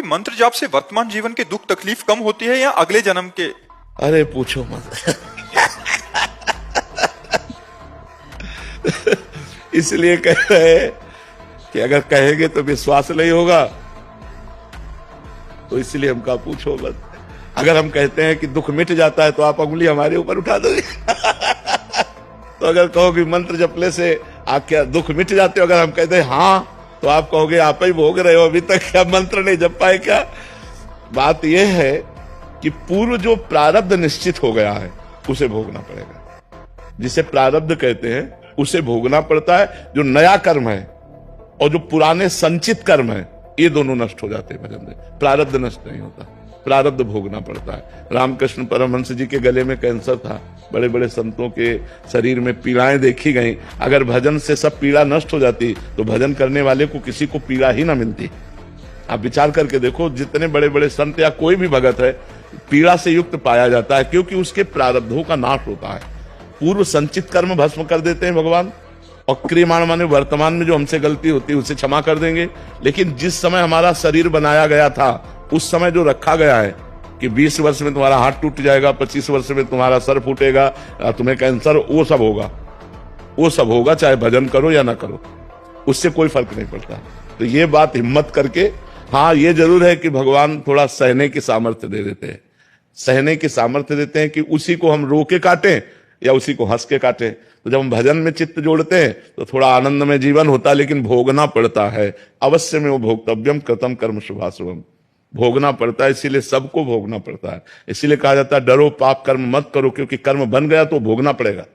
मंत्र जाप से वर्तमान जीवन के दुख तकलीफ कम होती है या अगले जन्म के? अरे पूछो मत। इसलिए कह रहे हैं कि अगर कहेंगे तो विश्वास नहीं होगा, तो इसलिए हम कहा पूछो मत। अगर हम कहते हैं कि दुख मिट जाता है तो आप उंगली हमारे ऊपर उठा दोगे। तो अगर कहोगे मंत्र जपने से आप क्या दुख मिट जाते हो, अगर हम कहते हैं हाँ, तो आप कहोगे आप ही भोग रहे हो, अभी तक क्या मंत्र नहीं जप पाए क्या? बात यह है कि पूर्व जो प्रारब्ध निश्चित हो गया है उसे भोगना पड़ेगा। जिसे प्रारब्ध कहते हैं उसे भोगना पड़ता है। जो नया कर्म है और जो पुराने संचित कर्म है, ये दोनों नष्ट हो जाते हैं भजन में। प्रारब्ध नष्ट नहीं होता, प्रारब्ध भोगना पड़ता है। रामकृष्ण परमहंस जी के गले में कैंसर था, बड़े बड़े संतों के शरीर में पीड़ाएं देखी गई। अगर भजन से सब पीड़ा नष्ट हो जाती तो भजन करने वाले को किसी को पीड़ा ही ना मिलती। आप विचार करके देखो, जितने बड़े बड़े संत या कोई भी भगत है पीड़ा से युक्त पाया जाता है, क्योंकि उसके प्रारब्धों का नाश होता है। पूर्व संचित कर्म भस्म कर देते हैं भगवान, और क्रियमाण माने वर्तमान में जो हमसे गलती होती है उसे क्षमा कर देंगे। लेकिन जिस समय हमारा शरीर बनाया गया था, उस समय जो रखा गया है कि 20 वर्ष में तुम्हारा हाथ टूट जाएगा, 25 वर्ष में तुम्हारा सर फूटेगा, तुम्हें कैंसर, वो सब होगा, वो सब होगा, चाहे भजन करो या ना करो, उससे कोई फर्क नहीं पड़ता। तो ये बात हिम्मत करके, हाँ ये जरूर है कि भगवान थोड़ा सहने की सामर्थ्य दे देते हैं, सहने की सामर्थ्य देते हैं कि उसी को हम रो के काटें या उसी को हंस के काटें। तो जब हम भजन में चित्त जोड़ते हैं तो थोड़ा आनंद में जीवन होता है, लेकिन भोगना पड़ता है। अवश्य में वो भोक्तव्यम कृतम कर्म शुभाशुभम, भोगना पड़ता है, इसीलिए सबको भोगना पड़ता है। इसीलिए कहा जाता है डरो पाप कर्म मत करो, क्योंकि कर्म बन गया तो भोगना पड़ेगा।